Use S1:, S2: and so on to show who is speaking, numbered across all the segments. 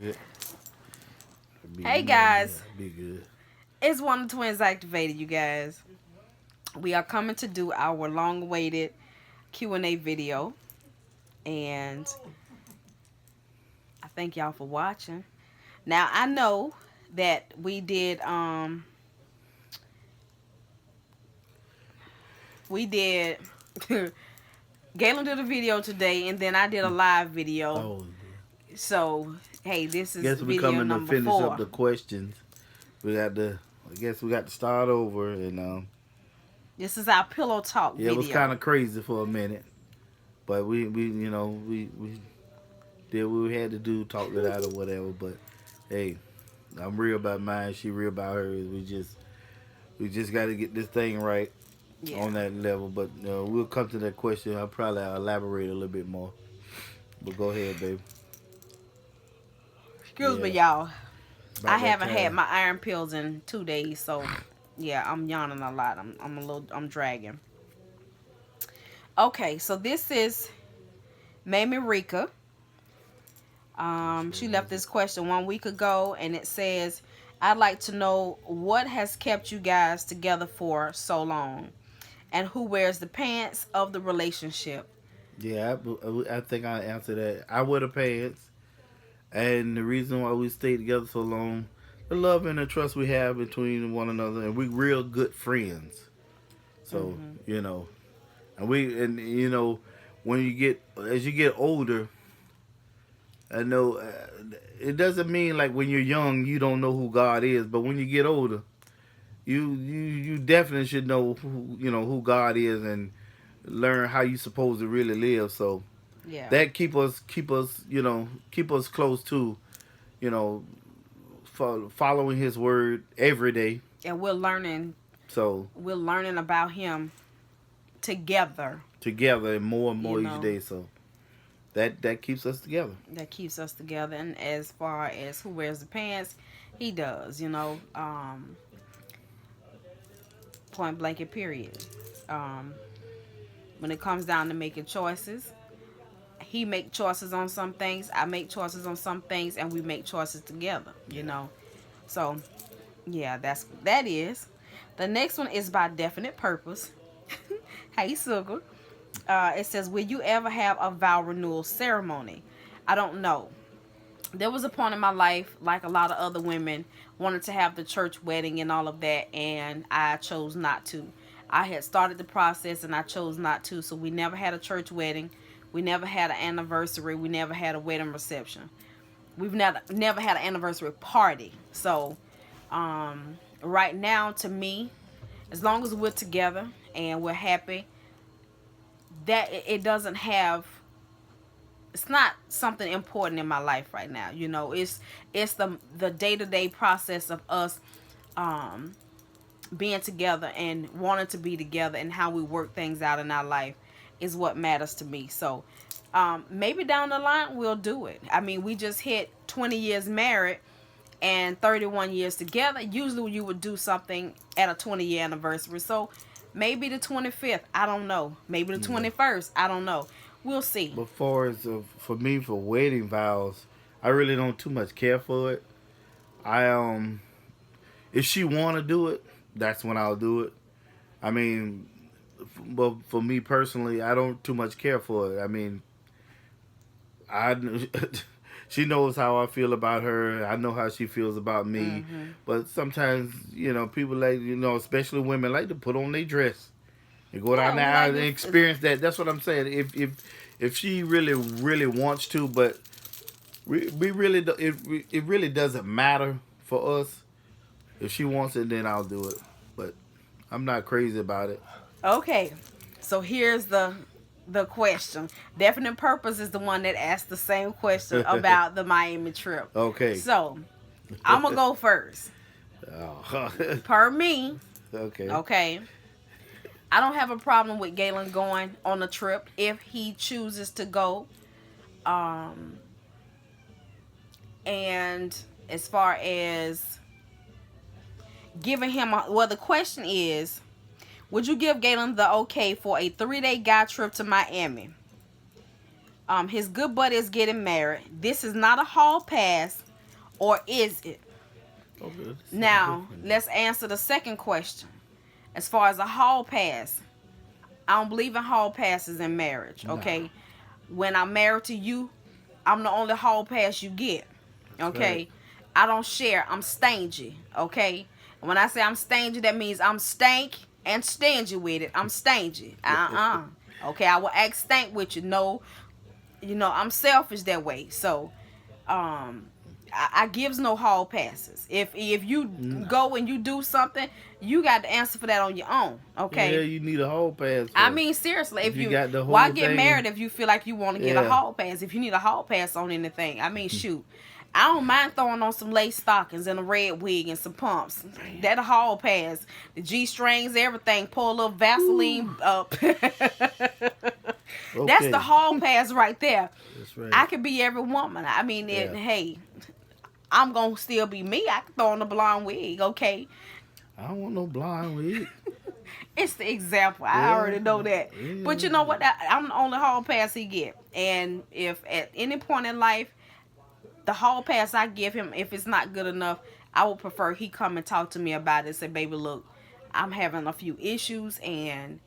S1: Good.
S2: Hey guys,
S1: Be good.
S2: it's one of the twins activated, you guys. We are coming to do our long-awaited Q&A video, and I thank y'all for watching. Now I know that we did Galen did a video today, and then I did a live video.
S1: Oh,
S2: So hey, this is
S1: guess we
S2: video
S1: coming to
S2: number
S1: finish up
S2: 4.
S1: the questions. We got to. I guess we got to start over, and
S2: This is our pillow talk
S1: yeah, it was kind
S2: video.
S1: of crazy for a minute, but we did what we had to do, talked it out or whatever. But hey, I'm real about mine. She real about hers. We just got to get this thing right
S2: Yeah.
S1: on that level. But we'll come to that question. I'll probably elaborate a little bit more. But go ahead, baby.
S2: Excuse me,
S1: Yeah,
S2: y'all. I
S1: about that
S2: haven't had
S1: time.
S2: my iron pills in 2 days, so yeah, I'm yawning a lot. I'm dragging. Okay, so this is Mamie Rika. She left this question 1 week ago, and it says, "I'd like to know what has kept you guys together for so long, and who wears the pants of the relationship."
S1: Yeah, I think I answered that. I wear the pants, and the reason why we stayed together so long, the love and the trust we have between one another, and we real good friends. So
S2: Mhm.
S1: and when you get as you get older, I know it doesn't mean like when you're young you don't know who God is, but when you get older, you definitely should know who God is and learn how you supposed to really live. So
S2: Yeah,
S1: that keep us close to you know following His word every day.
S2: and we're learning.
S1: So
S2: We're learning about him together.
S1: together and
S2: You
S1: more each
S2: know,
S1: day. So that keeps us together.
S2: that keeps us together. And as far as who wears the pants, he does. Point blanket. Period. Um, when it comes down to making choices, he make choices on some things. I make choices on some things, and we make choices together.
S1: Yeah.
S2: So yeah, that is. The next one is by Definite Purpose. Hey, Sugar. It says, "Will you ever have a vow renewal ceremony?" I don't know. There was a point in my life, like a lot of other women, wanted to have the church wedding and all of that, and I chose not to. I had started the process and I chose not to, so we never had a church wedding. We never had an anniversary. We never had a wedding reception. We've never had an anniversary party. So, right now, to me, as long as we're together and we're happy, that it doesn't have, it's not something important in my life right now. It's the day-to-day process of us um being together and wanting to be together, and how we work things out in our life is what matters to me. So maybe down the line we'll do it. I mean, we just hit 20 years married and 31 years together. Usually you would do something at a 20-year anniversary. So maybe the 25th, I don't know. Maybe the
S1: Yeah.
S2: 21st, I don't know. We'll see.
S1: But far as for me for wedding vows, I really don't too much care for it. I if she want to do it, that's when I'll do it. I mean, but for me personally, I don't too much care for it. I mean, I she knows how I feel about her. I know how she feels about me.
S2: Mm-hmm.
S1: But sometimes, people like especially women like to put on their dress and go down
S2: Yeah,
S1: the
S2: we
S1: aisle
S2: like
S1: and
S2: this.
S1: experience that. That's what I'm saying. If she really wants to, but we really it really doesn't matter for us. If she wants it, then I'll do it. But I'm not crazy about it.
S2: Okay, so here's the question. Definite Purpose is the one that asked the same question about the Miami trip.
S1: Okay.
S2: So I'm gonna go first.
S1: Oh.
S2: Per me,
S1: Okay.
S2: okay, I don't have a problem with Galen going on a trip if he chooses to go. Um, and as far as giving him the question is, would you give Galen the okay for a 3-day guy trip to Miami? His good buddy is getting married. This is not a hall pass. or is it?
S1: Okay.
S2: Now, let's answer the second question. As far as a hall pass, I don't believe in hall passes in marriage,
S1: Nah.
S2: okay? When I'm married to you, I'm the only hall pass you get, okay?
S1: Right.
S2: I don't share. I'm stingy, okay? And when I say I'm stingy, that means I'm stank and stingy with it. I'm stingy. Okay, I will act stank with you. No, I'm selfish that way. So, I gives no hall passes. If you
S1: Nah.
S2: go and you do something, you got to answer for that on your own.
S1: Yeah,
S2: Okay.
S1: you need a whole pass
S2: I
S1: for.
S2: mean, seriously,
S1: If
S2: if
S1: you
S2: you
S1: got the
S2: why
S1: whole
S2: get
S1: thing.
S2: married if you feel like you want to get a
S1: Yeah.
S2: hall pass? If you need a hall pass on anything, I mean, shoot, I don't mind throwing on some lace stockings and a red wig and some pumps. That a hall pass. The G strings, everything. Pour a little Vaseline up. That's the
S1: Okay.
S2: hall pass right there.
S1: That's right.
S2: I could be every woman. I mean,
S1: Yeah.
S2: hey, I'm gonna still be me. I can throw on a blonde wig, okay?
S1: I don't want no blonde wig.
S2: It's the example. I
S1: Yeah.
S2: already know that.
S1: Yeah.
S2: But you know what? I'm the only hall pass he get. And if at any point in life, the hall pass I give him, if it's not good enough, I would prefer he come and talk to me about it and say, baby, look, I'm having a few issues and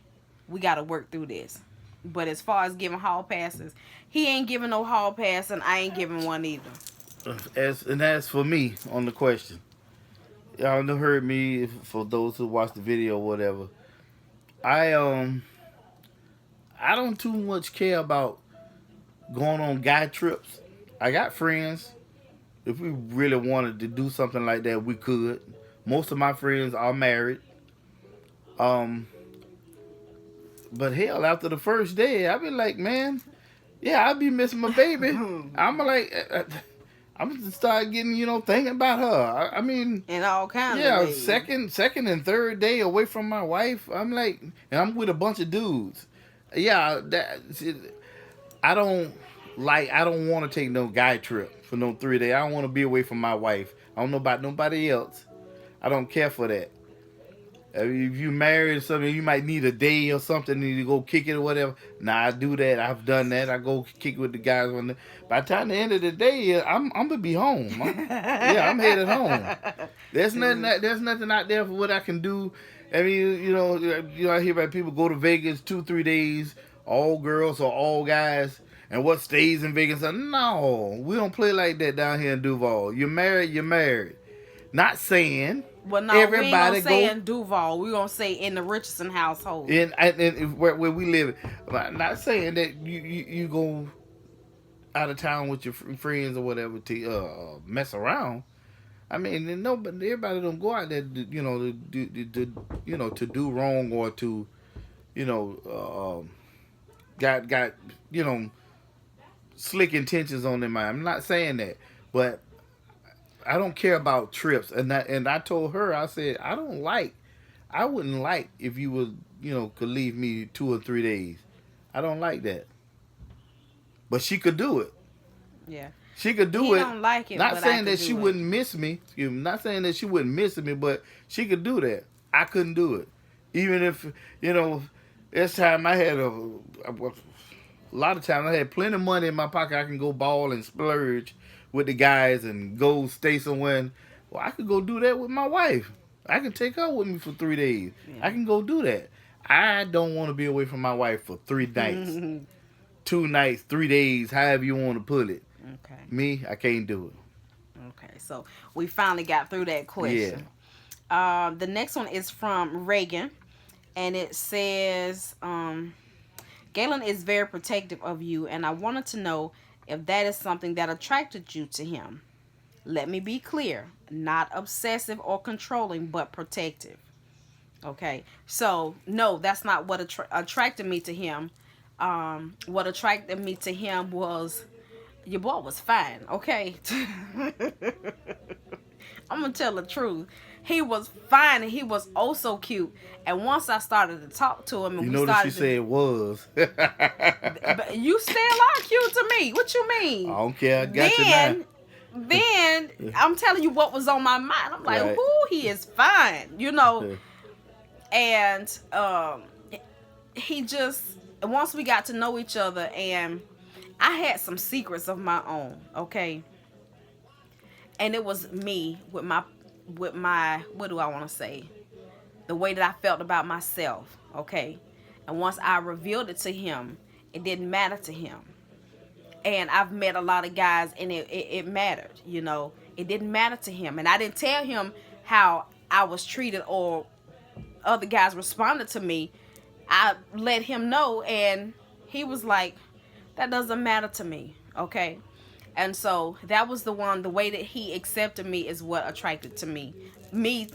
S2: we got to work through this. But as far as giving hall passes, he ain't giving no hall pass and I ain't giving one either.
S1: As for me on the question, y'all done heard me. For those who watch the video or whatever, I don't too much care about going on guy trips. I got friends. If we really wanted to do something like that, we could. Most of my friends are married. But hell, after the first day, I be like, man, yeah, I be missing my baby. I'm like, I'm gonna start getting, thinking about her. I mean,
S2: In all kinds of
S1: yeah,
S2: ways.
S1: second and third day away from my wife. I'm like, and I'm with a bunch of dudes. Yeah, I don't want to take no guy trip for no 3 day. I don't want to be away from my wife. I don't know about nobody else. I don't care for that. If you married or something, you might need a day or something, need to go kick it or whatever. Nah, I do that. I've done that. I go kick it with the guys. By the time the end of the day, I'm gonna be home. I'm headed home. There's nothing out there for what I can do. I mean, I hear about people go to Vegas 2-3 days, all girls or all guys, and what stays in Vegas. No, we don't play like that down here in Duval. You're married, you're married. Not saying.
S2: Well, no,
S1: Everybody
S2: we ain't gonna say
S1: go
S2: in Duval. We gonna say in the Richardson household.
S1: in where we live. I'm not saying that you go out of town with your friends or whatever to mess around. I mean, no, but everybody don't go out there, to do wrong or to, got slick intentions on their mind. I'm not saying that, but I don't care about trips. And I told her, I said, I wouldn't like if you would, could leave me 2 or 3 days. I don't like that. But she could do it.
S2: Yeah.
S1: She could do
S2: He
S1: it.
S2: don't like it,
S1: Not
S2: but
S1: saying
S2: I
S1: that
S2: could
S1: she
S2: do it.
S1: wouldn't miss me. Excuse me. Not saying that she wouldn't miss me, but she could do that. I couldn't do it. Even if, this time I had a lot of times I had plenty of money in my pocket. I can go ball and splurge with the guys and go stay somewhere. Well, I could go do that with my wife. I can take her with me for 3 days.
S2: Yeah.
S1: I can go do that. I don't want to be away from my wife for 3 nights, 2 nights, 3 days, however you want to put it.
S2: Okay.
S1: Me, I can't do it.
S2: Okay. So we finally got through that question. Yeah. The next one is from Reagan, and it says, Galen is very protective of you, and I wanted to know if that is something that attracted you to him. Let me be clear, not obsessive or controlling, but protective. Okay, so no, that's not what attracted me to him. What attracted me to him was your boy was fine. Okay, I'm gonna tell the truth. He was fine and he was oh so cute. And once I started to talk to him, and
S1: You
S2: we
S1: notice
S2: started
S1: she said was.
S2: but you still are cute to me. What you mean?
S1: I don't care. I got you now.
S2: Then I'm telling you what was on my mind. I'm like,
S1: Right.
S2: "Ooh, he is fine," And he just once we got to know each other, and I had some secrets of my own, okay. And it was me with my what do I want to say? The way that I felt about myself, okay? And once I revealed it to him, it didn't matter to him. And I've met a lot of guys, and it mattered, you know. It didn't matter to him. And I didn't tell him how I was treated or other guys responded to me. I let him know, and he was like, that doesn't matter to me, okay? And so that was the one, the way that he accepted me is what attracted to me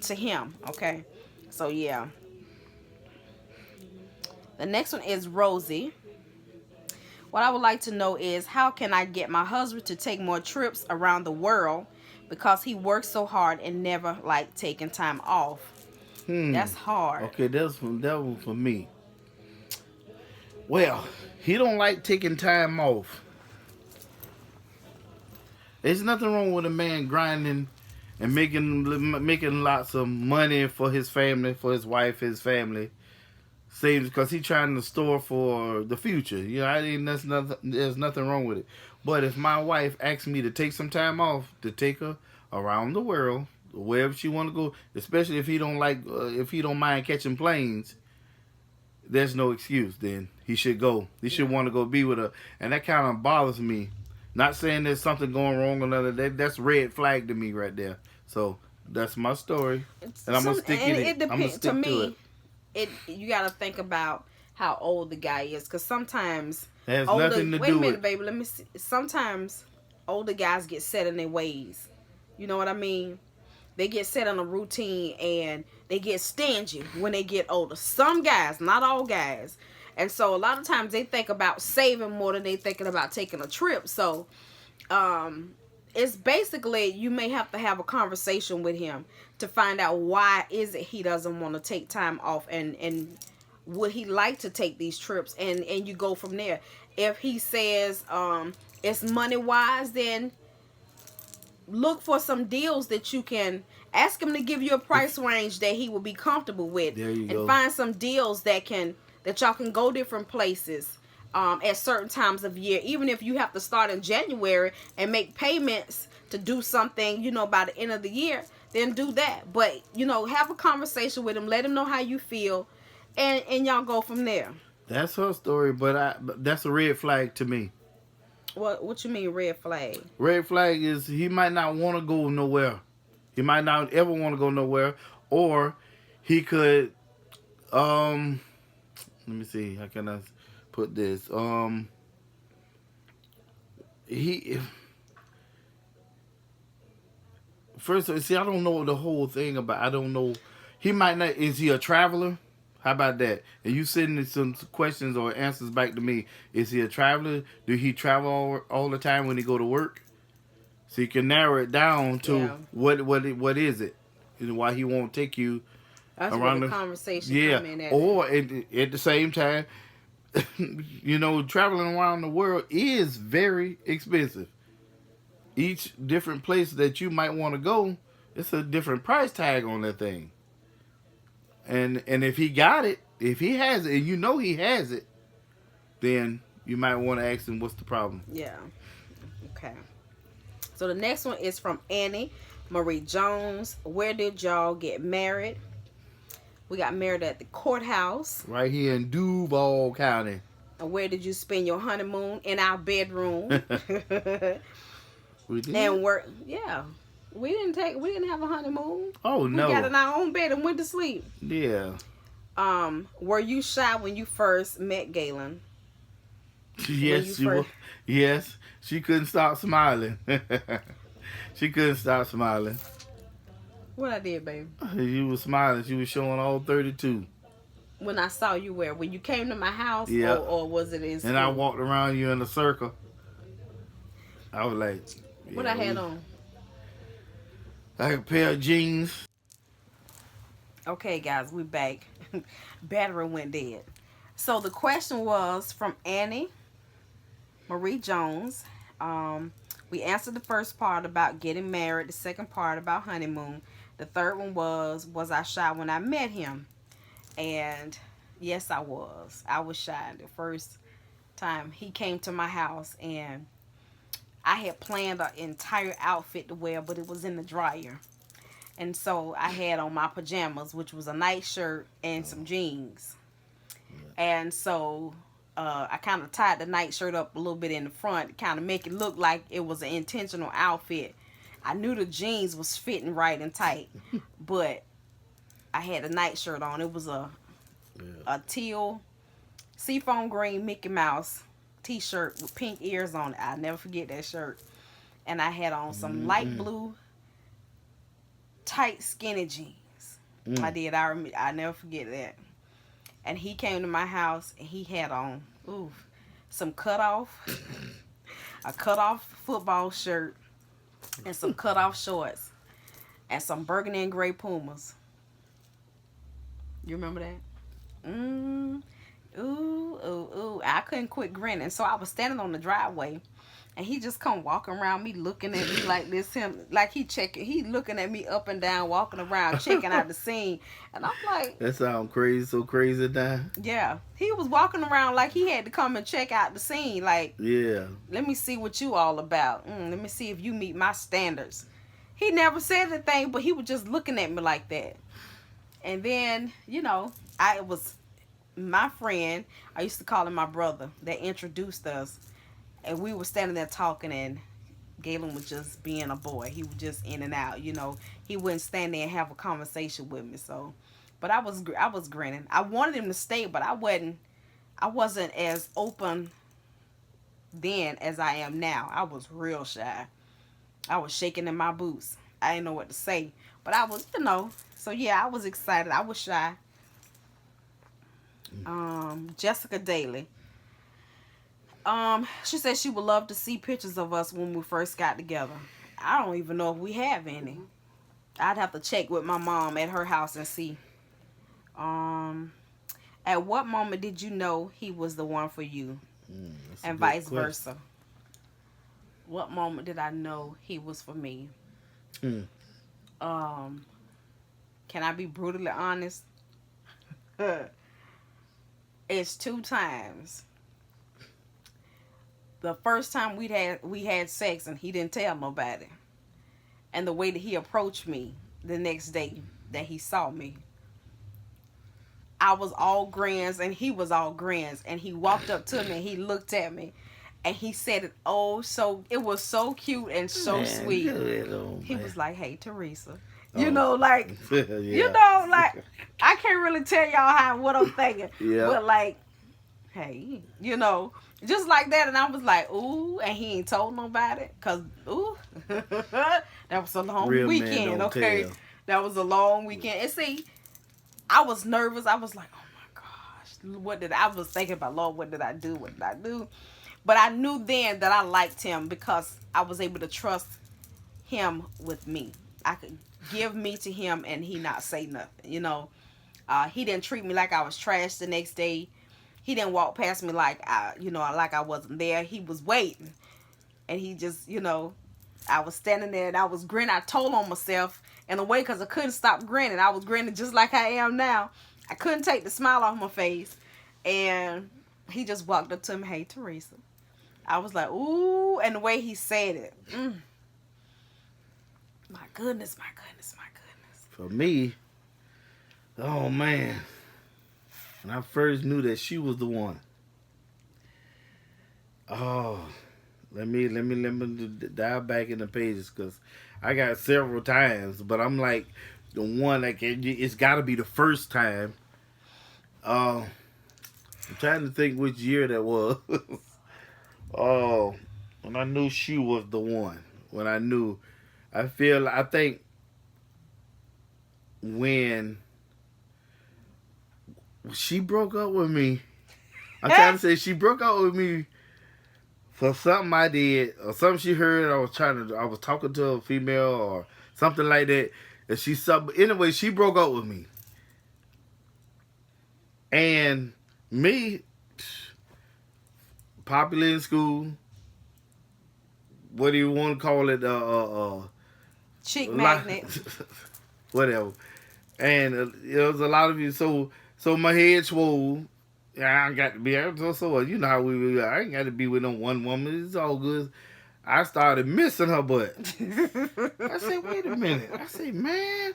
S2: to him, okay? So yeah. The next one is Rosie. What I would like to know is, how can I get my husband to take more trips around the world because he works so hard and never like taking time off? That's hard.
S1: Okay, that one for me. Well, he don't like taking time off. There's nothing wrong with a man grinding and making lots of money for his family, for his wife, his family. Saves because he's trying to store for the future. You know, there's nothing wrong with it. But if my wife asks me to take some time off, to take her around the world, wherever she want to go, especially if he don't mind catching planes, there's no excuse. Then he should go. He should want to go be with her, and that kind of bothers me. Not saying there's something going wrong or nothing. That's red flag to me right there. So that's my story, and I'm gonna stick in it. I'm gonna stick to it.
S2: You got to think about how old the guy is, because sometimes
S1: it has nothing to do with.
S2: Wait a minute, baby. Let me see. Sometimes older guys get set in their ways. You know what I mean? They get set on a routine and they get stingy when they get older. Some guys, not all guys. And so a lot of times they think about saving more than they thinking about taking a trip. So it's basically, you may have to have a conversation with him to find out why is it he doesn't want to take time off, and would he like to take these trips, and you go from there. If he says it's money wise, then look for some deals that you can ask him to give you a price range that he will be comfortable with.
S1: There you
S2: and
S1: go.
S2: Find some deals that y'all can go different places at certain times of year, even if you have to start in January and make payments to do something, by the end of the year, then do that. But, have a conversation with him, let him know how you feel, and y'all go from there.
S1: That's her story, but that's a red flag to me.
S2: What you mean red flag?
S1: Red flag is he might not want to go nowhere. He might not ever want to go nowhere, or he could let me see, how can I put this? He first, see, I don't know the whole thing about. I don't know. He might not. Is he a traveler? How about that? And you sending some questions or answers back to me. Is he a traveler? Do he travel all the time when he go to work? So you can narrow it down to what is it, and why he won't take you.
S2: That's
S1: around
S2: where the conversation come in at.
S1: Or at the same time, traveling around the world is very expensive. Each different place that you might want to go, it's a different price tag on that thing. And if he got it, if he has it, and he has it, then you might want to ask him what's the problem.
S2: Yeah. Okay. So the next one is from Annie Marie Jones. Where did y'all get married? We got married at the courthouse.
S1: Right here in Duval County.
S2: And where did you spend your honeymoon? In our bedroom.
S1: We did?
S2: And we didn't have a honeymoon.
S1: Oh, no.
S2: We got in our own bed and went to sleep.
S1: Yeah.
S2: Were you shy when you first met Galen?
S1: Yes, Yes. She couldn't stop smiling. She couldn't stop smiling.
S2: What I did, baby?
S1: You was smiling. She was showing all 32.
S2: When I saw you where? When you came to my house?
S1: Yeah.
S2: Or was it in school?
S1: And I walked around you in a circle. I was like... Yeah,
S2: what I had on?
S1: I had a pair of jeans.
S2: Okay, guys, we back. Battery went dead. So the question was from Annie Marie Jones. We answered the first part about getting married. The second part about honeymoon. The third one was I shy when I met him? And yes, I was. I was shy the first time he came to my house, and I had planned an entire outfit to wear, but it was in the dryer. And so I had on my pajamas, which was a night shirt and some jeans. And so I kind of tied the night shirt up a little bit in the front, kind of make it look like it was an intentional outfit. I knew the jeans was fitting right and tight, but I had a night shirt on. It was a teal seafoam green Mickey Mouse t-shirt with pink ears on it. I'll never forget that shirt. And I had on some light blue tight skinny jeans. I did. I never forget that. And he came to my house and he had on some a cut off football shirt and some cut off shorts and some burgundy and gray Pumas. You remember that? Ooh. I couldn't quit grinning. So I was standing on the driveway and he just come walking around me looking at me like this. He looking at me up and down, walking around, checking out the scene. And I'm like,
S1: that sounds crazy, so crazy now.
S2: Yeah. He was walking around like he had to come and check out the scene. Like,
S1: yeah. Let
S2: me see what you all about. Let me see if you meet my standards. He never said anything, but he was just looking at me like that. And then, it was my friend, I used to call him my brother, that introduced us. And we were standing there talking, and Galen was just being a boy. He was just in and out, He wouldn't stand there and have a conversation with me. So, but I was grinning. I wanted him to stay, but I wasn't as open then as I am now. I was real shy. I was shaking in my boots. I didn't know what to say, but I was, So yeah, I was excited. I was shy. Jessica Daly. She said she would love to see pictures of us when we first got together. I don't even know if we have any. I'd have to check with my mom at her house and see. At what moment did you know he was the one for you? And vice versa. What moment did I know he was for me? Can I be brutally honest? It's 2 times. The first time we had sex and he didn't tell nobody. And the way that he approached me the next day that he saw me. I was all grins and he was all grins. And he walked up to me and he looked at me. And he said it it was so cute and so sweet. He was like, "Hey, Teresa." I can't really tell y'all what I'm thinking. Yeah. But like, hey, just like that. And I was like, ooh, and he ain't told nobody. Because, that was a long weekend, okay? Tell. That was a long weekend. And see, I was nervous. I was like, oh my gosh. I was thinking about, Lord, what did I do? What did I do? But I knew then that I liked him because I was able to trust him with me. I could give me to him and he not say nothing, He didn't treat me like I was trash the next day. He didn't walk past me like I wasn't there. He was waiting. And he just, I was standing there and I was grinning. I told on myself in a way because I couldn't stop grinning. I was grinning just like I am now. I couldn't take the smile off my face. And he just walked up to me, "Hey, Teresa." I was like, ooh, and the way he said it. My goodness.
S1: For me, oh man, when I first knew that she was the one. Oh, let me dive back in the pages because I got several times, but I'm like the one that it's got to be the first time. I'm trying to think which year that was. Oh, when I knew she was the one. I think when she broke up with me, I'm trying to say she broke up with me for something I did or something she heard. I was talking to a female or something like that. And anyway, she broke up with me. And me, popular in school, what do you want to call it?
S2: Chick magnet.
S1: Whatever. And it was a lot of you. So my head swole. Yeah, I ain't got to be. So you know how I ain't got to be with no one woman. It's all good. I started missing her butt. I said, wait a minute. I said, man.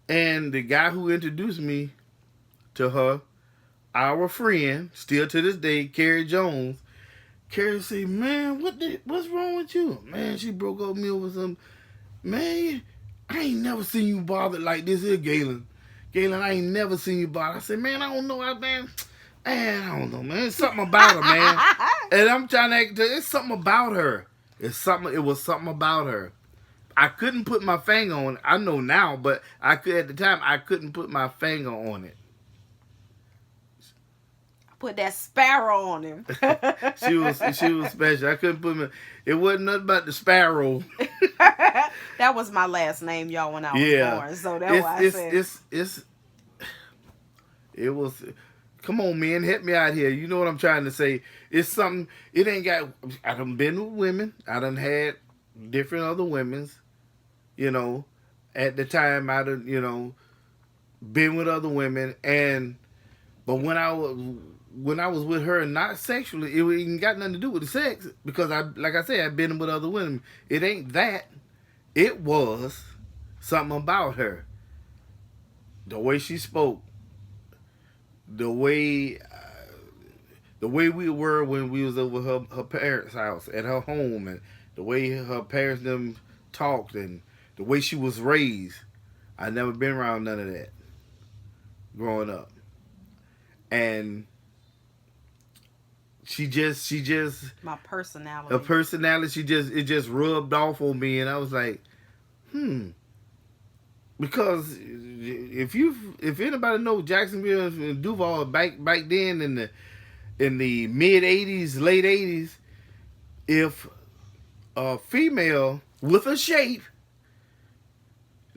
S1: And the guy who introduced me to her, our friend, still to this day, Carrie Jones. Carrie said, man, what's wrong with you? Man, she broke up with me over some. Man, I ain't never seen you bothered like this here, Galen. Galen, I ain't never seen you bothered. I said, man, I don't know. Man, I don't know, man. It's something about her, man. And I'm trying to act, it's something about her. It was something about her. I couldn't put my finger on it. I know now, but at the time, I couldn't put my finger on it.
S2: Put that sparrow on him.
S1: she was special. I couldn't put it wasn't nothing about the sparrow.
S2: That was my last name, y'all, when I was born. So that's why I said
S1: it was. Come on, man, help me out here. You know what I'm trying to say? It's something. It ain't got. I done been with women. I done had different other women's. You know, at the time I done been with other women, but when I was with her, not sexually, it ain't got nothing to do with the sex, because like I said, I've been with other women. It ain't that. It was something about her. The way she spoke, the way we were when we was over her parents' house at her home, and the way her parents them talked, and the way she was raised. I never been around none of that growing up. And she just
S2: my personality.
S1: Her personality, it just rubbed off on me, and I was like, because if anybody knows Jacksonville and Duval back then in the mid 80s, late 80s, if a female with a shape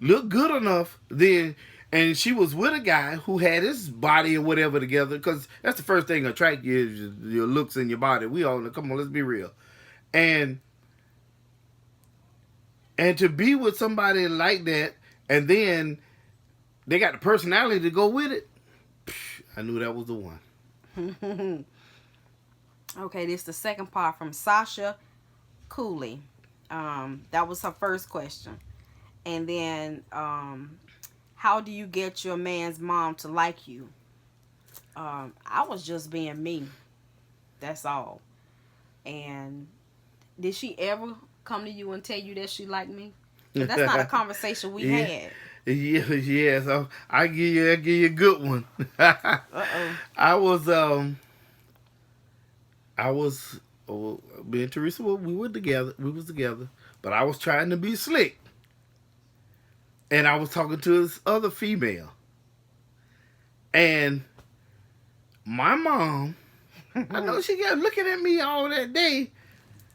S1: looked good enough, then, and she was with a guy who had his body or whatever together, because that's the first thing attract you is your looks and your body. We all know, come on, let's be real. And to be with somebody like that, and then they got the personality to go with it, I knew that was the one.
S2: Okay, this is the second part from Sasha Cooley. That was her first question. And then, how do you get your man's mom to like you? I was just being me. That's all. And did she ever come to you and tell you that she liked me? That's not a conversation we had.
S1: Yeah, so I give you a good one. I was me and Teresa, we was together, but I was trying to be slick. And I was talking to this other female. And my mom, I know she kept looking at me all that day.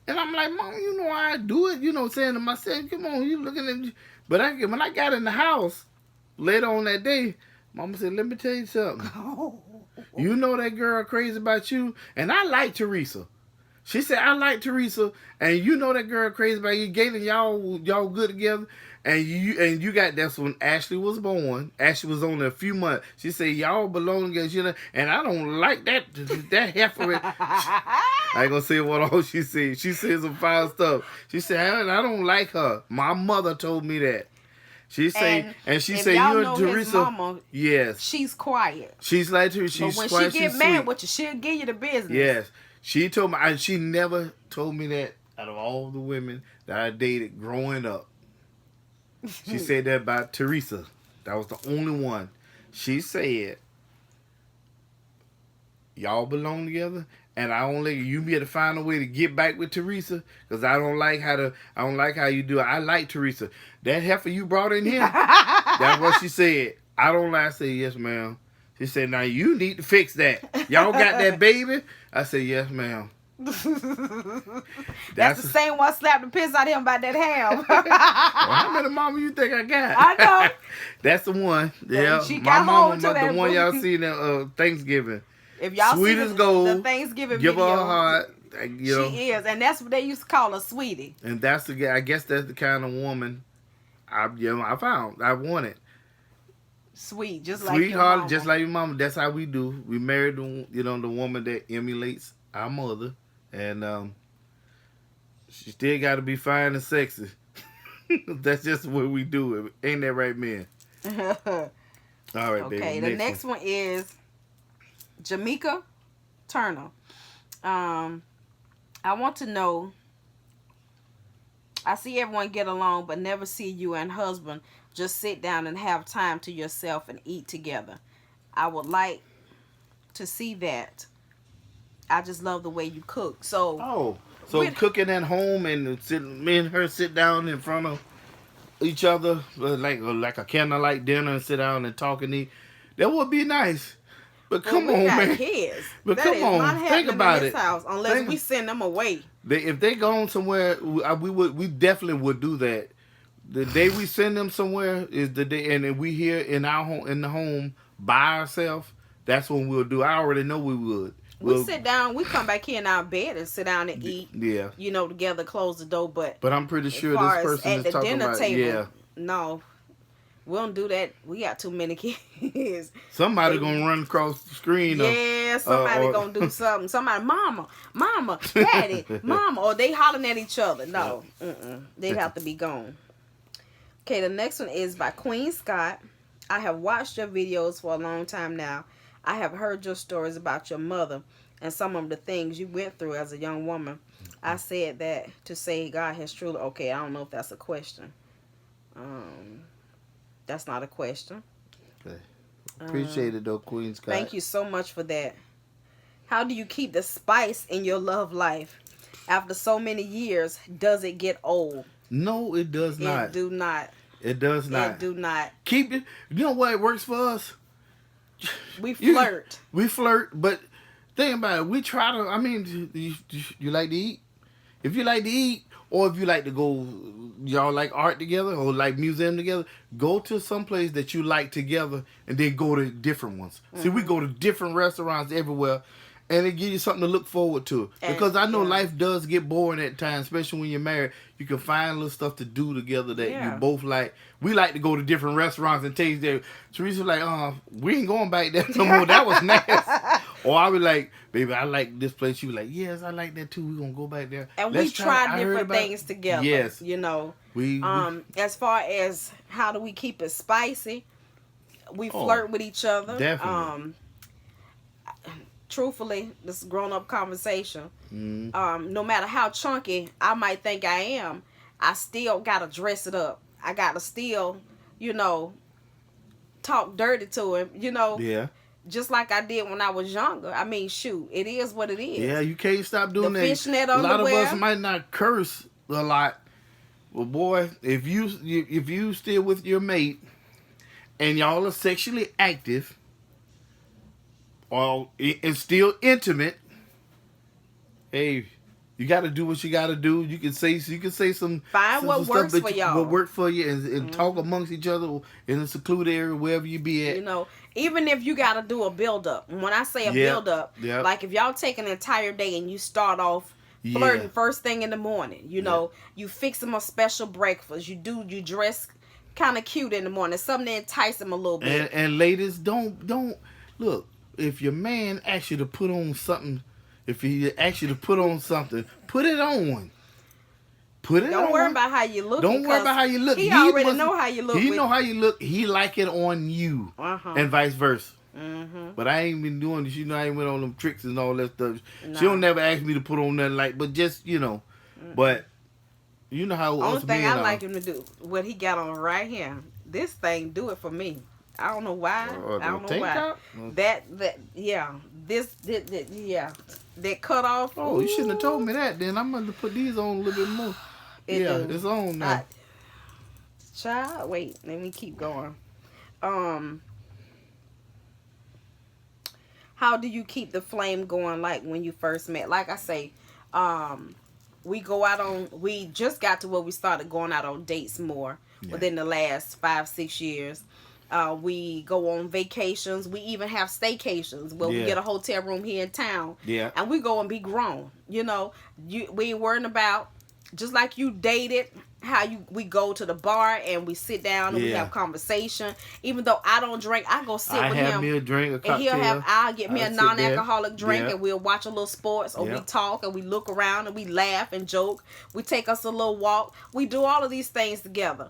S1: And I'm like, Mom, you know I do it. You know, saying to myself, come on, you looking at me. But when I got in the house later on that day, Mama said, let me tell you something. You know that girl crazy about you. And I like Teresa. She said, I like Teresa. And you know that girl crazy about you. Galen, y'all good together. And you got, that's when Ashley was born. Ashley was only a few months. She said, y'all belong together. And I don't like that heifer. I ain't gonna say what all she said. She said some foul stuff. She said, I don't like her. My mother told me that. She said, and she said, you and Teresa, mama,
S2: yes, she's quiet.
S1: She's like her. She's
S2: but when
S1: quiet,
S2: she get mad with you, she'll give you the business.
S1: Yes, she told me, and she never told me that out of all the women that I dated growing up. She said that about Teresa. That was the only one. She said, y'all belong together, and you be able to find a way to get back with Teresa, because I don't like how you do it. I like Teresa. That heifer you brought in here, that's what she said. I don't like. I said, yes, ma'am. She said, now you need to fix that. Y'all got that baby? I said, yes, ma'am.
S2: That's the same one slapped the piss out of him about that ham.
S1: Well, how many mama you think I got?
S2: I know.
S1: That's the one. Yeah,
S2: she
S1: my mama,
S2: the
S1: one y'all seen at Thanksgiving.
S2: If y'all
S1: sweet
S2: see
S1: as gold,
S2: the Thanksgiving
S1: give
S2: video,
S1: her a heart. You know,
S2: she is, and that's what they used to call her, sweetie.
S1: And that's I guess that's the kind of woman I wanted.
S2: Sweet, just
S1: sweetheart,
S2: like your mama.
S1: Just like your mama. That's how we do. We married the woman that emulates our mother, and She still got to be fine and sexy. That's just what we do. Ain't that right, man? All right, baby.
S2: Okay, the next one is Jamaica Turner. I want to know, I see everyone get along, but never see you and husband just sit down and have time to yourself and eat together. I would like to see that. I just love the way you cook. So
S1: cooking at home and me and her sit down in front of each other like a candlelight dinner and sit down and talk and eat. That would be nice. But come on, man.
S2: Kids.
S1: But
S2: that
S1: come
S2: is
S1: on,
S2: not
S1: think about
S2: in this
S1: it.
S2: House unless we send them away.
S1: If they gone somewhere, we definitely would do that. The day we send them somewhere is the day, and if we here in our home, in the home by ourselves, that's when we'll do. I already know we would.
S2: We sit down, we come back here in our bed and sit down and eat.
S1: Yeah.
S2: Together, close the door. But
S1: I'm pretty sure this person is talking about. Yeah.
S2: No, we don't do that. We got too many kids.
S1: Somebody gonna run across the screen.
S2: Yeah, somebody gonna do something. Somebody, mama, daddy, mama, or they hollering at each other. No, they'd have to be gone. Okay, the next one is by Queen Scott. I have watched your videos for a long time now. I have heard your stories about your mother and some of the things you went through as a young woman. I said that to say God has truly... Okay, I don't know if that's a question. That's not a question.
S1: Okay. Appreciate it though, Queen Scott.
S2: Thank you so much for that. How do you keep the spice in your love life? After so many years, does it get old?
S1: No, it does not.
S2: It do not.
S1: It does not.
S2: It do not.
S1: Keep it. You know what works for us?
S2: We flirt.
S1: We flirt, but think about it. We try to. I mean, you like to eat. If you like to eat, or if you like to go, y'all like art together or like museum together, go to some place that you like together, and then go to different ones. See, we go to different restaurants everywhere. And it gives you something to look forward to. Because I know life does get boring at times, especially when you're married. You can find little stuff to do together that you both like. We like to go to different restaurants and taste there. Teresa's like, we ain't going back there no more. That was nice. Or I was like, baby, I like this place. She was like, yes, I like that too. We're going to go back there.
S2: And we try different things together.
S1: Yes.
S2: We as far as how do we keep it spicy, we flirt with each other.
S1: Definitely.
S2: Truthfully, this grown-up conversation, no matter how chunky I might think I am, I still gotta dress it up. I gotta still, talk dirty to him,
S1: Yeah.
S2: just like I did when I was younger. I mean, shoot, it is what it is.
S1: Yeah, you can't stop doing
S2: the
S1: that.
S2: Fishnet
S1: a lot
S2: underwear.
S1: of us might not curse a lot, but boy, if you still with your mate and y'all are sexually active, or it's still intimate, hey, you got to do what you got to do. You can say some
S2: what works
S1: stuff
S2: for y'all.
S1: What work for you, and talk amongst each other in a secluded area wherever you be at.
S2: Even if you got to do a build up. When I say a build up, like if y'all take an entire day and you start off flirting first thing in the morning, you fix them a special breakfast. You dress kind of cute in the morning, something to entice them a little bit.
S1: And ladies, don't look. If your man asks you to put on something, put it on. Put it on.
S2: Don't worry about how you look.
S1: Don't worry about how you look.
S2: He already know how you look.
S1: He know how you look. He like it on you, and vice versa. But I ain't been doing this. I ain't went on them tricks and all that stuff. No. She don't never ask me to put on nothing but just But you know how.
S2: Only thing I like him to do, what he got on right here. This thing do it for me. I don't know why. I don't know why. That cut off.
S1: Oh, you shouldn't have told me that. Then I'm gonna put these on a little bit more. It's on now.
S2: Child, wait. Let me keep going. How do you keep the flame going? Like when you first met? Like I say, we just got to where we started going out on dates more within the last 5-6 years. We go on vacations. We even have staycations where we get a hotel room here in town.
S1: Yeah.
S2: And we go and be grown. We ain't worrying about just like you dated, how we go to the bar and we sit down and we
S1: Yeah.
S2: have conversation. Even though I don't drink, I go sit
S1: I
S2: with
S1: have
S2: him.
S1: me a drink, a cocktail.
S2: And I'll get me
S1: I'll
S2: a
S1: sit there.
S2: non-alcoholic drink,
S1: Yeah.
S2: and we'll watch a little sports, or we
S1: Yeah.
S2: talk and we look around and we laugh and joke. We take us a little walk. We do all of these things together.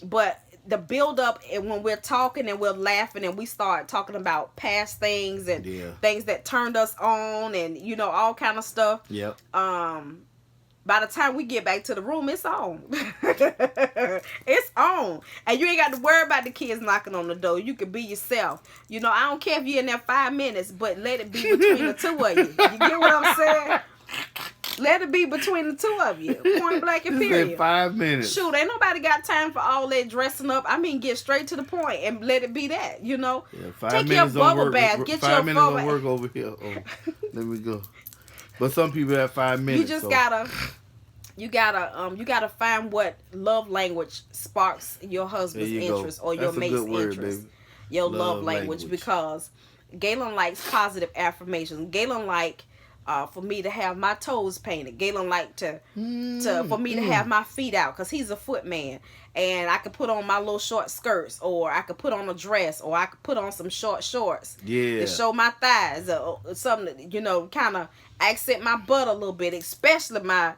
S2: But the build up, and when we're talking and we're laughing and we start talking about past things and
S1: Yeah.
S2: things that turned us on, and all kind of stuff.
S1: Yep.
S2: By the time we get back to the room, it's on. It's on. And you ain't got to worry about the kids knocking on the door. You can be yourself. I don't care if you're in there 5 minutes, but let it be between the two of you. You get what I'm saying? Let it be between the two of you. Point blank and
S1: This
S2: period.
S1: is 5 minutes.
S2: Shoot, ain't nobody got time for all that dressing up. I mean, get straight to the point and let it be that,
S1: Yeah, 5
S2: Take
S1: minutes
S2: your
S1: on
S2: bubble
S1: work,
S2: bath. Get
S1: 5
S2: your
S1: minutes
S2: bubble
S1: on work over here. Oh, let me go. But some people have 5 minutes.
S2: You just gotta find what love language sparks your husband's
S1: There you go.
S2: interest or
S1: That's
S2: your
S1: a
S2: mate's
S1: good word,
S2: interest.
S1: baby.
S2: Your love
S1: Love
S2: language,
S1: language.
S2: because Galen likes positive affirmations. Galen like for me to have my toes painted. Galen like for me to have my feet out, because he's a foot man, and I could put on my little short skirts, or I could put on a dress, or I could put on some short shorts
S1: Yeah.
S2: to show my thighs, or something that, kind of accent my butt a little bit, especially my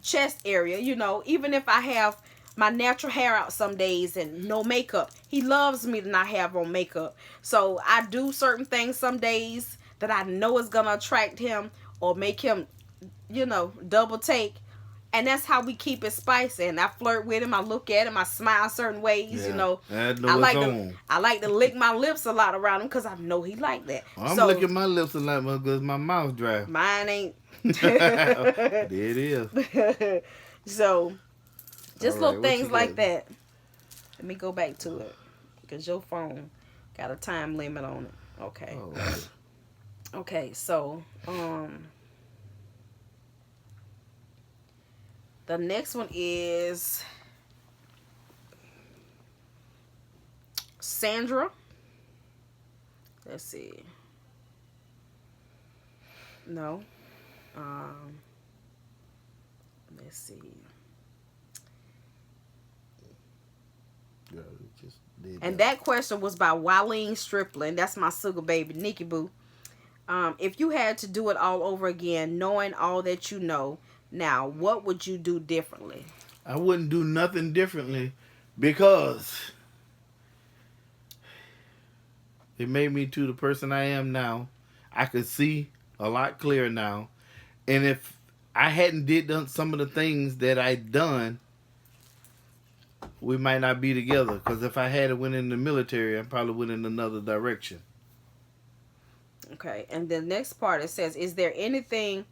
S2: chest area. Even if I have my natural hair out some days and no makeup, he loves me to not have on makeup. So I do certain things some days that I know is gonna attract him or make him, double take. And that's how we keep it spicy. And I flirt with him. I look at him. I smile certain ways.
S1: Yeah.
S2: I like to lick my lips a lot around him, because I know he like that.
S1: I'm
S2: so
S1: licking my lips a lot because my mouth's dry.
S2: mine ain't.
S1: There it is.
S2: So, just
S1: All right,
S2: little
S1: what
S2: things
S1: you
S2: like
S1: got?
S2: that. Let me go back to it, because your phone got a time limit on it. Okay.
S1: Oh, okay.
S2: Okay, so the next one is Sandra. Let's see. No. Let's see.
S1: Yeah, we just did
S2: And that question was by Wileen Stripling. That's my sugar baby, Nikki Boo. If you had to do it all over again, knowing all that you know now, what would you do differently?
S1: I wouldn't do nothing differently, because it made me to the person I am now. I could see a lot clearer now. And if I hadn't done some of the things that I done, we might not be together. Because if I had went in the military, I probably went in another direction.
S2: Okay, and the next part, it says, is there anything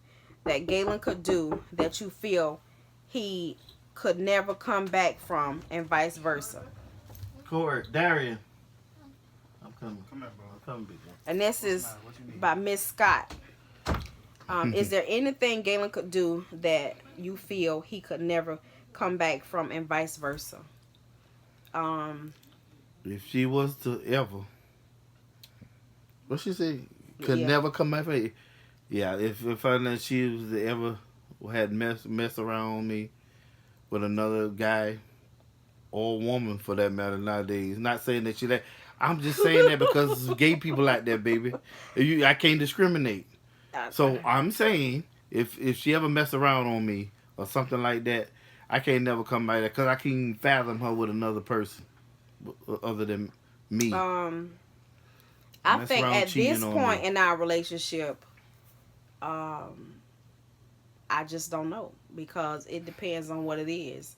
S2: that Galen could do that you feel he could never come back from, and vice versa?
S1: Corey, Darian. I'm coming.
S3: Come here, bro.
S1: I'm coming, big boy.
S2: And this is
S3: What you need?
S2: by Miss Scott. Is there anything Galen could do that you feel he could never come back from, and vice versa?
S1: If she was to ever, what she say, could
S2: Yeah.
S1: never come back from it. Yeah, if I know she was to ever had mess around me with another guy or woman for that matter nowadays. Not saying that she that. I'm just saying that because there's gay people out there, baby. I can't discriminate. So I'm saying if she ever mess around on me or something like that, I can't never come back there because I can't fathom her with another person other than me.
S2: I
S1: Mess
S2: think
S1: around
S2: at
S1: cheating
S2: this
S1: on
S2: point
S1: me.
S2: in our relationship, I just don't know, because it depends on what it is.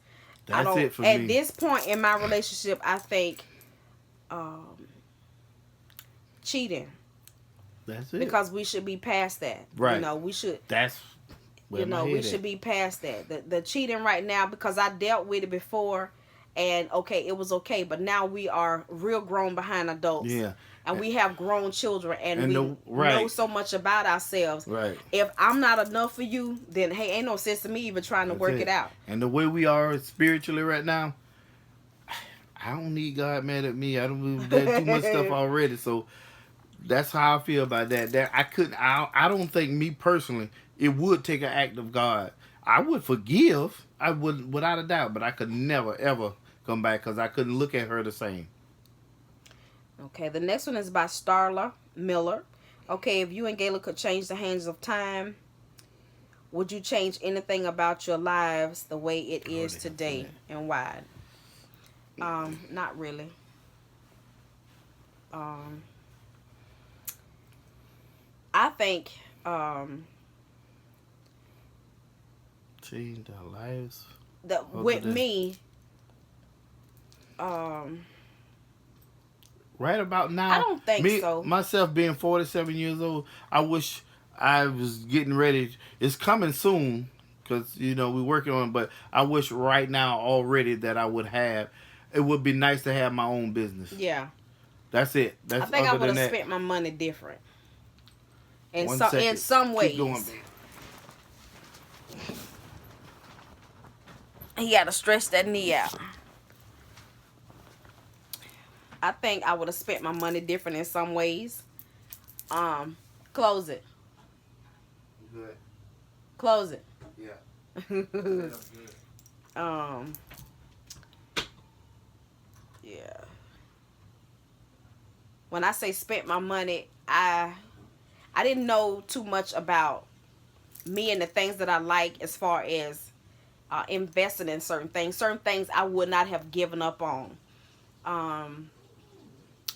S2: I
S1: That's
S2: don't,
S1: it for
S2: at
S1: me.
S2: this point in my relationship, I think cheating,
S1: That's it.
S2: because we should be past that.
S1: Right.
S2: We should.
S1: That's where my
S2: We
S1: head
S2: should
S1: at.
S2: be past that. The cheating right now, because I dealt with it before, and okay, it was okay, but now we are real grown behind adults.
S1: Yeah.
S2: And we have grown children, and we know
S1: right.
S2: so much about ourselves.
S1: Right.
S2: If I'm not enough for you, then hey, ain't no sense to me even trying to
S1: That's
S2: work it out.
S1: And the way we are spiritually right now, I don't need God mad at me. I don't do too much stuff already. So that's how I feel about that. That I couldn't. I don't think me personally. It would take an act of God. I would forgive. I would, without a doubt, but I could never ever come back because I couldn't look at her the same.
S2: Okay, the next one is by Starla Miller. Okay, if you and Gayla could change the hands of time, would you change anything about your lives the way it is today, and why? Not really. I think
S1: Change our lives.
S2: that with me,
S1: right about now,
S2: I don't think so.
S1: Myself being 47 years old, I wish I was getting ready. It's coming soon because we're working on it. But I wish right now already that I would have. It would be nice to have my own business.
S2: Yeah.
S1: That's it.
S2: I think I would have spent my money different. In some ways. Keep going, babe. He got to stretch that knee out. I think I would have spent my money different in some ways. Close it.
S1: Good.
S2: Close it.
S1: Yeah.
S2: Yeah. When I say spent my money, I didn't know too much about me and the things that I like as far as investing in certain things. Certain things I would not have given up on.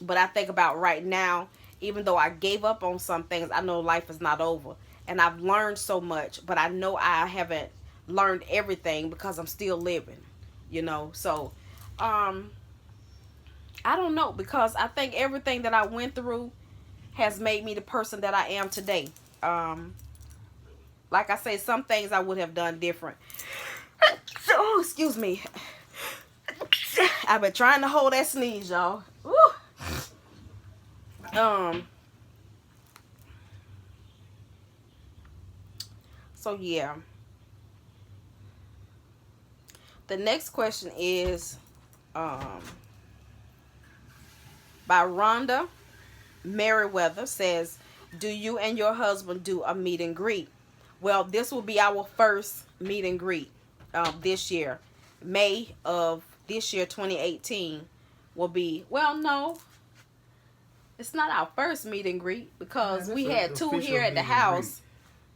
S2: But I think about right now, even though I gave up on some things, I know life is not over. And I've learned so much, but I know I haven't learned everything because I'm still living, So, I don't know, because I think everything that I went through has made me the person that I am today. Like I say, some things I would have done different. Oh, excuse me. I've been trying to hold that sneeze, y'all. Woo. So yeah. The next question is by Rhonda Merriweather. Says, do you and your husband do a meet and greet? Well, this will be our first meet and greet this year. May of this year, 2018, will be, well, no, it's not our first meet and greet because we had two here at the house.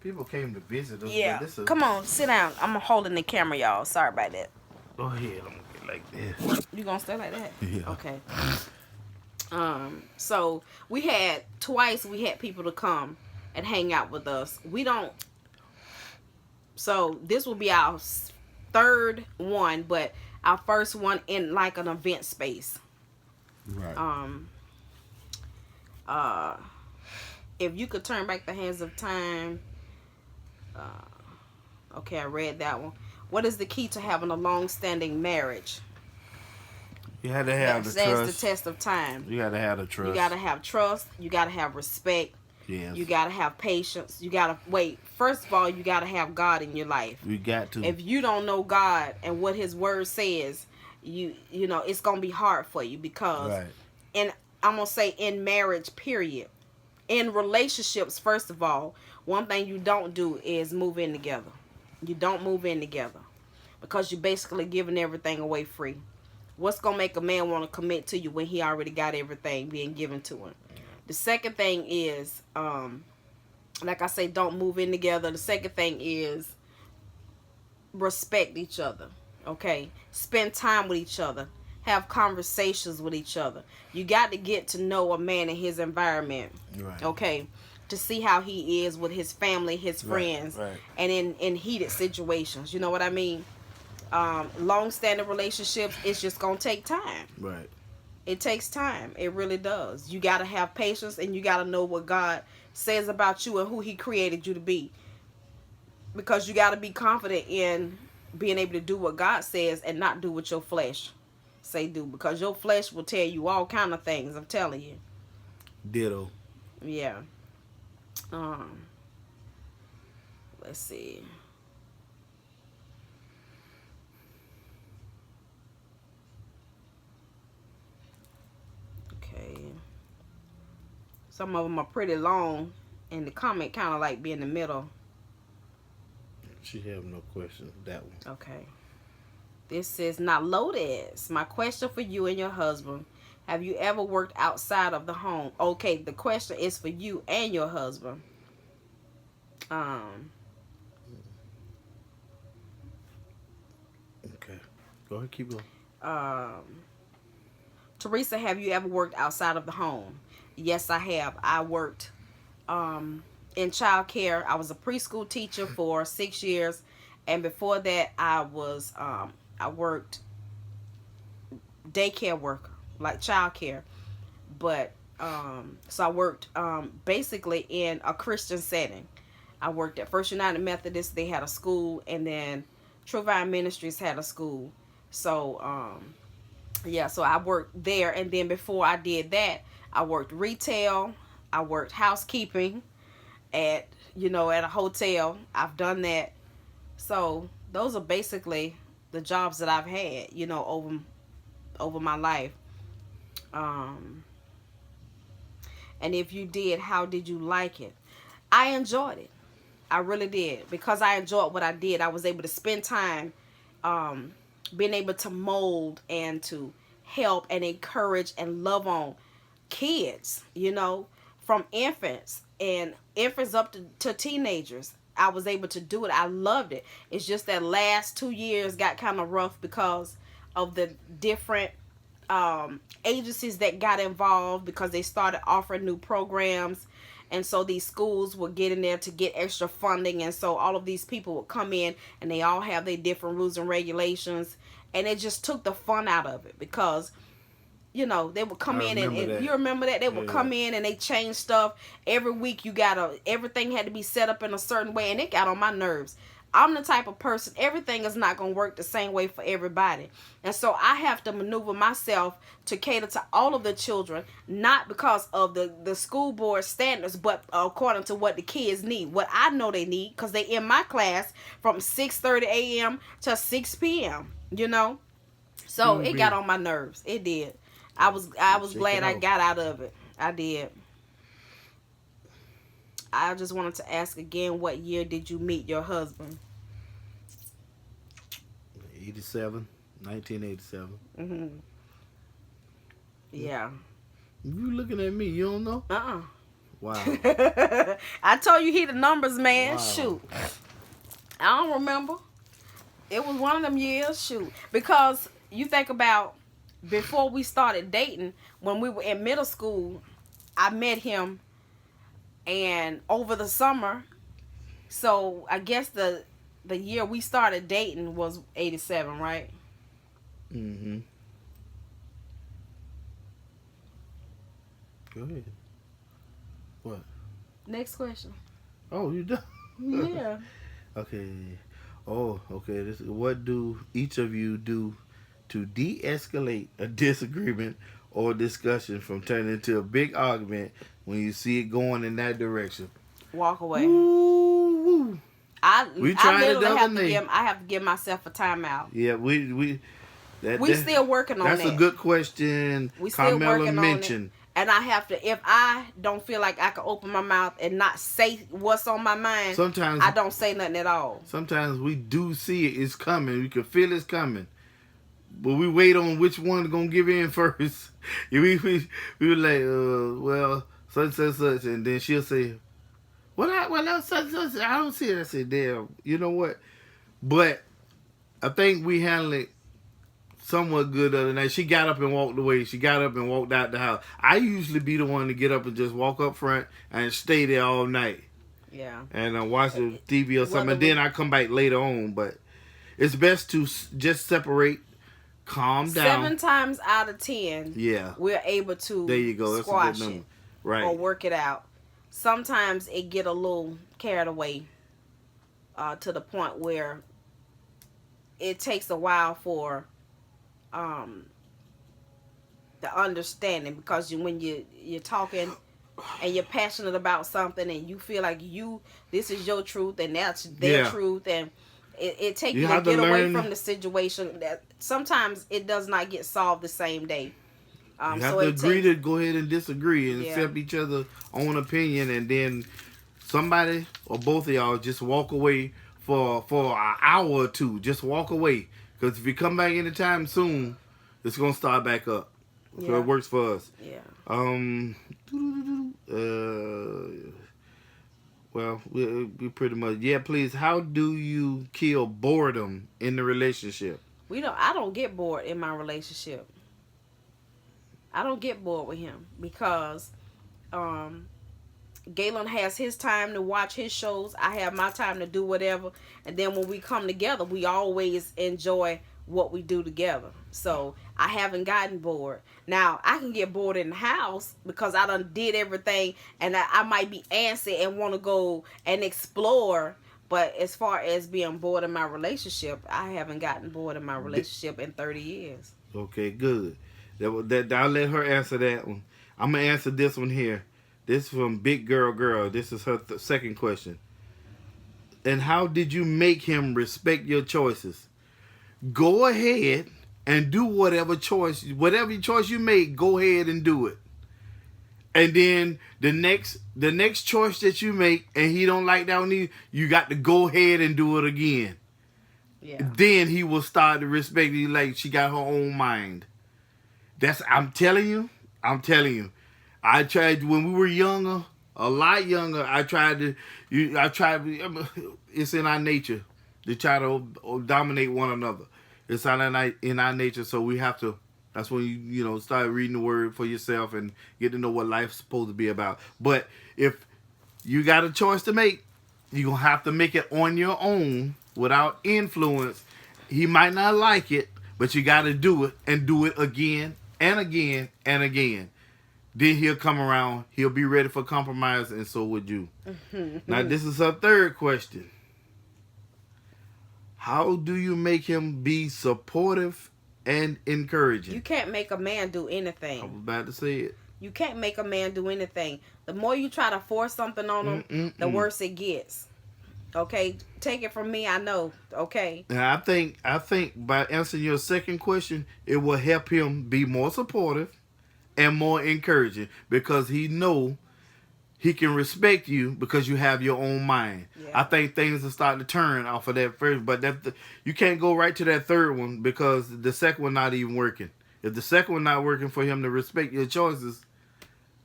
S1: People came to visit us.
S2: Yeah. Come on, sit down. I'm holding the camera, y'all. Sorry about that.
S1: Go ahead. I'm going to get like this.
S2: You going to stay like that?
S1: Yeah.
S2: Okay. So we had people to come and hang out with us. So this will be our third one, but our first one in like an event space.
S1: Right.
S2: If you could turn back the hands of time. Okay, I read that one. What is the key to having a long-standing marriage?
S1: You had to have the trust.
S2: That's the test of time.
S1: You got to have the trust.
S2: You got to have trust. You got to have respect.
S1: Yes.
S2: You got to have patience. You got to wait. First of all, you got to have God in your life.
S1: You got to.
S2: If you don't know God and what His Word says, you know it's gonna be hard for you because,
S1: right.
S2: And I'm gonna say in marriage, period. In relationships, first of all, one thing you don't do is move in together. You don't move in together because you're basically giving everything away free. What's gonna make a man want to commit to you when he already got everything being given to him? The second thing is, like I say, don't move in together. The second thing is respect each other. Okay, spend time with each other. Have conversations with each other. You got to get to know a man in his environment.
S1: Right.
S2: Okay, to see how he is with his family, his friends,
S1: right.
S2: And in heated situations. You know what I mean? Long-standing relationships, it's just gonna take time.
S1: Right.
S2: It takes time. It really does. You got to have patience, and you got to know what God says about you and who He created you to be. Because you got to be confident in being able to do what God says and not do what your flesh say do. Because your flesh will tell you all kind of things. I'm telling you.
S1: Ditto.
S2: Yeah. Let's see. Some of them are pretty long, and the comment kind of like be in the middle.
S1: She have no question. That one.
S2: Okay. This says, not Lourdes. My question for you and your husband. Have you ever worked outside of the home? Okay, the question is for you and your husband.
S1: Okay. Go ahead, keep going.
S2: Teresa, have you ever worked outside of the home? Yes, I have. I worked in child care. I was a preschool teacher for 6 years, and before that, I worked daycare worker, like child care. But so I worked basically in a Christian setting. I worked at First United Methodist. They had a school, and then True Vine Ministries had a school. So yeah, so I worked there, and then before I did that, I worked retail. I worked housekeeping at at a hotel. I've done that. So those are basically the jobs that I've had, over my life. And if you did, how did you like it? I enjoyed it. I really did, because I enjoyed what I did. I was able to spend time being able to mold and to help and encourage and love on kids, from infants up to teenagers. I was able to do it. I loved it. It's just that last 2 years got kind of rough because of the different agencies that got involved, because they started offering new programs. And so these schools were getting there to get extra funding. And so all of these people would come in, and they all have their different rules and regulations. And it just took the fun out of it, because, they would come in and you remember that? They would come in and they change stuff. Every week everything had to be set up in a certain way. And it got on my nerves. I'm the type of person, everything is not going to work the same way for everybody. And so I have to maneuver myself to cater to all of the children, not because of the school board standards, but according to what the kids need, what I know they need, because they in my class from 6:30 a.m. to 6 p.m., So it got on my nerves. It did. I was glad I got out of it. I did. I just wanted to ask again, what year did you meet your husband?
S1: 1987.
S2: Mm-hmm. Yeah.
S1: You looking at me, you don't know? Wow.
S2: I told you he the numbers man.
S1: Wow.
S2: Shoot. I don't remember. It was one of them years, shoot. Because you think about before we started dating, when we were in middle school, I met him, and over the summer, so I guess the year we started dating was 87, right?
S1: Mm-hmm. Go ahead. What?
S2: Next question.
S1: Oh, you done?
S2: Yeah.
S1: Okay. Oh, okay. What do each of you do to de-escalate a disagreement or discussion from turning into a big argument when you see it going in that direction?
S2: Walk away.
S1: Woo.
S2: I literally
S1: I
S2: have to give myself a timeout.
S1: Yeah, we
S2: still working on that.
S1: That's a good question.
S2: We still working
S1: mentioned.
S2: on it. And I have to, if I don't feel like I can open my mouth and not say what's on my mind,
S1: sometimes
S2: I don't say nothing at all.
S1: Sometimes we do see it's coming. We can feel it's coming. But we wait on which one going to give in first. we were like, well, such, and then she'll say, well, such, I don't see it. I said, damn, you know what? But I think we handled it somewhat good the other night. She got up and walked away. She got up and walked out the house. I usually be the one to get up and just walk up front and stay there all night.
S2: Yeah.
S1: And watch the TV or something. And then I come back later on. But it's best to just separate, calm down.
S2: 7 times out of 10,
S1: yeah,
S2: we're able to
S1: there you go. That's
S2: squash
S1: a good number.
S2: it,
S1: right,
S2: or work it out. Sometimes it get a little carried away to the point where it takes a while for the understanding, because when you're talking and you're passionate about something and you feel like this is your truth and that's their truth, and it takes you to get away from the situation, that sometimes it does not get solved the same day.
S1: You have to agree to go ahead and disagree and accept each other's own opinion, and then somebody or both of y'all just walk away for an hour or two. Just walk away. Because if you come back anytime soon, it's gonna start back up. So
S2: Yeah.
S1: it works for us.
S2: Yeah.
S1: Well, we pretty much, yeah. Please, how do you kill boredom in the relationship?
S2: I don't get bored in my relationship. I don't get bored with him because Galen has his time to watch his shows. I have my time to do whatever. And then when we come together, we always enjoy what we do together. So I haven't gotten bored. Now, I can get bored in the house because I done did everything and I might be antsy and want to go and explore. But as far as being bored in my relationship, I haven't gotten bored in my relationship in 30 years.
S1: Okay, good. I'll let her answer that one. I'm going to answer this one here. This is from Big Girl. This is her second question. And how did you make him respect your choices? Go ahead and do whatever choice you make, go ahead and do it. And then the next choice that you make and he don't like that one, you got to go ahead and do it again.
S2: Yeah.
S1: Then he will start to respect you like she got her own mind. I'm telling you. I tried when we were younger, a lot younger. It's in our nature to try to dominate one another. It's in our nature, so we have to. That's when you start reading the word for yourself and get to know what life's supposed to be about. But if you got a choice to make, you're gonna have to make it on your own without influence. He might not like it, but you got to do it and do it again and again and again. Then he'll come around. He'll be ready for compromise, and so would you. Now, this is her third question. How do you make him be supportive and encouraging?
S2: You can't make a man do anything.
S1: I was about to say it.
S2: You can't make a man do anything. The more you try to force something on him, the worse it gets. Okay? Take it from me, I know. Okay?
S1: And I think by answering your second question, it will help him be more supportive and more encouraging because he know he can respect you because you have your own mind. Yeah. I think things are starting to turn off of that first, but you can't go right to that third one because the second one not even working. If the second one not working for him to respect your choices,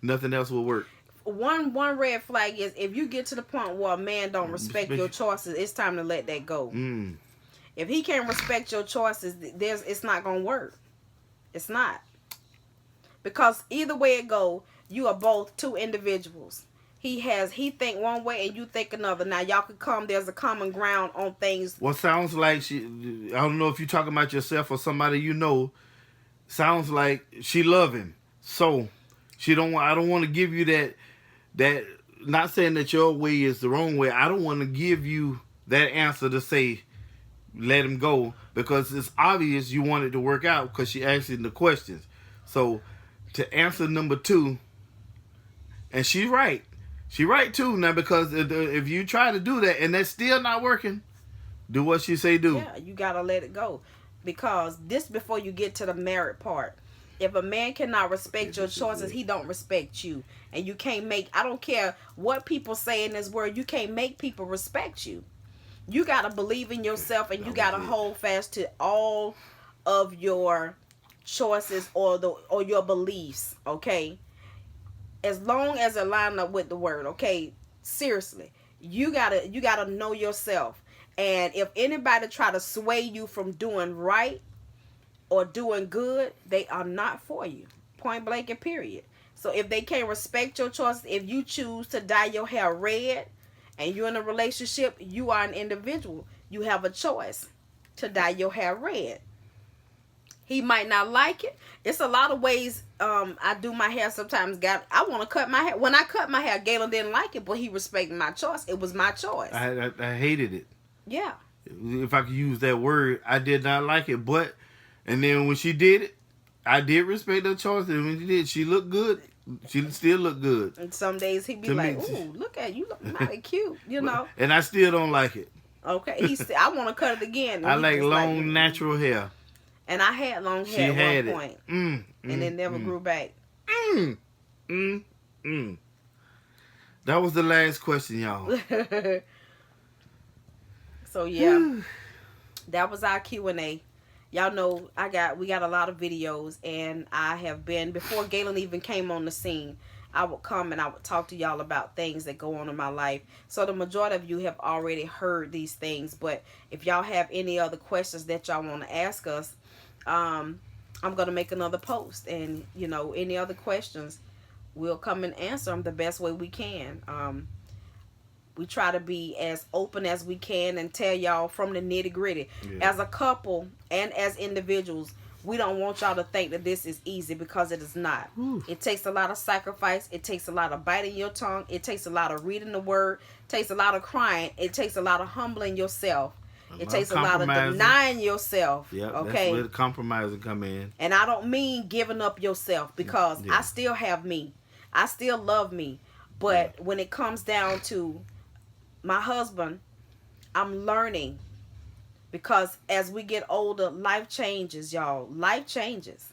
S1: nothing else will work.
S2: One red flag is if you get to the point where a man don't respect your choices, it's time to let that go. If he can't respect your choices, it's not gonna work. It's not. Because either way it go, you are both two individuals. He think one way and you think another. Now y'all could there's a common ground on things.
S1: Well, sounds like I don't know if you're talking about yourself or somebody you know. Sounds like she love him. So I don't want to give you that not saying that your way is the wrong way. I don't want to give you that answer to say let him go because it's obvious you want it to work out because she asked you the questions. So to answer number 2, and she's right. She's right too now because if you try to do that and that's still not working, do what she say do.
S2: Yeah, you gotta let it go because this before you get to the married part. If a man cannot respect your choices, he don't respect you, and you can't make. I don't care what people say in this world. You can't make people respect you. You gotta believe in yourself, and you gotta hold fast to all of your choices or your beliefs, okay? As long as it line up with the word, okay? Seriously, you gotta know yourself, and if anybody try to sway you from doing right or doing good, they are not for you, point blank and period. So if they can't respect your choices, if you choose to dye your hair red and you're in a relationship, you are an individual. You have a choice to dye your hair red. He might not like it. It's a lot of ways I do my hair sometimes. I want to cut my hair. When I cut my hair, Galen didn't like it, but he respected my choice. It was my choice.
S1: I hated it.
S2: Yeah.
S1: If I could use that word, I did not like it. But, and then when she did it, I did respect her choice. And when she did, she looked good. She still looked good.
S2: And some days he'd be like, ooh, look at you. Look mighty cute, you know.
S1: And I still don't like it.
S2: Okay. He said, I want to cut it again.
S1: I like long, natural hair.
S2: And I had long hair at one point. And it never grew back. That
S1: was the last question, y'all.
S2: So yeah, that was our Q&A. Y'all know we got a lot of videos, and I have been, before Galen even came on the scene, I would come and I would talk to y'all about things that go on in my life. So the majority of you have already heard these things, but if y'all have any other questions that y'all want to ask us, I'm going to make another post, and any other questions, we'll come and answer them the best way we can. We try to be as open as we can and tell y'all from the nitty gritty.
S1: Yeah.
S2: As a couple and as individuals, we don't want y'all to think that this is easy, because it is not. It takes a lot of sacrifice. It takes a lot of biting your tongue. It takes a lot of reading the word. It takes a lot of crying. It takes a lot of humbling yourself. It takes a lot of denying yourself.
S1: Yeah,
S2: okay?
S1: That's where the compromising come in.
S2: And I don't mean giving up yourself, because I still have me. I still love me. But when it comes down to my husband, I'm learning, because as we get older, life changes, y'all. Life changes.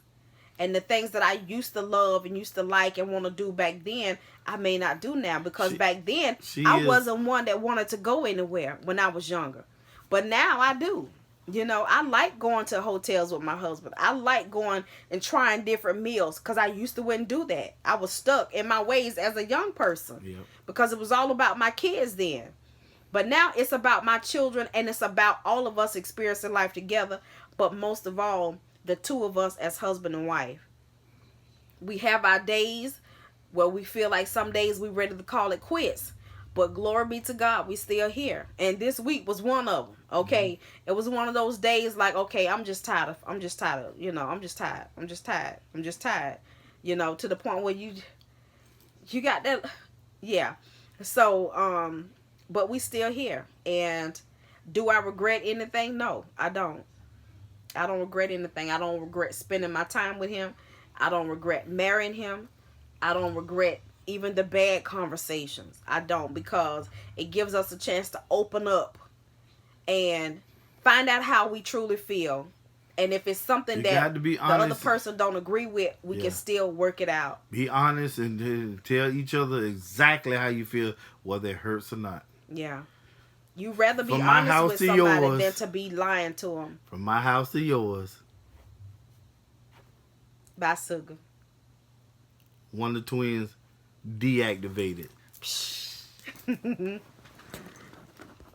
S2: And the things that I used to love and used to like and want to do back then, I may not do now, because back then I wasn't one that wanted to go anywhere when I was younger. But now I do. I like going to hotels with my husband. I like going and trying different meals, because I used to wouldn't do that. I was stuck in my ways as a young person, because it was all about my kids then. But now it's about my children, and it's about all of us experiencing life together. But most of all, the two of us as husband and wife. We have our days where we feel like some days we're ready to call it quits. But glory be to God, we still here. And this week was one of them. Okay. It was one of those days like, okay, I'm just tired of, I'm just tired. To the point where you got that. Yeah. So, but we still here. And do I regret anything? No, I don't. I don't regret anything. I don't regret spending my time with him. I don't regret marrying him. I don't regret even the bad conversations. I don't, because it gives us a chance to open up and find out how we truly feel. And if it's something that the other person don't agree with, we can still work it out.
S1: Be honest and tell each other exactly how you feel, whether it hurts or not.
S2: Yeah. You'd rather be honest with somebody than to be lying to them.
S1: From my house to yours.
S2: By Sugar.
S1: One of the twins deactivated.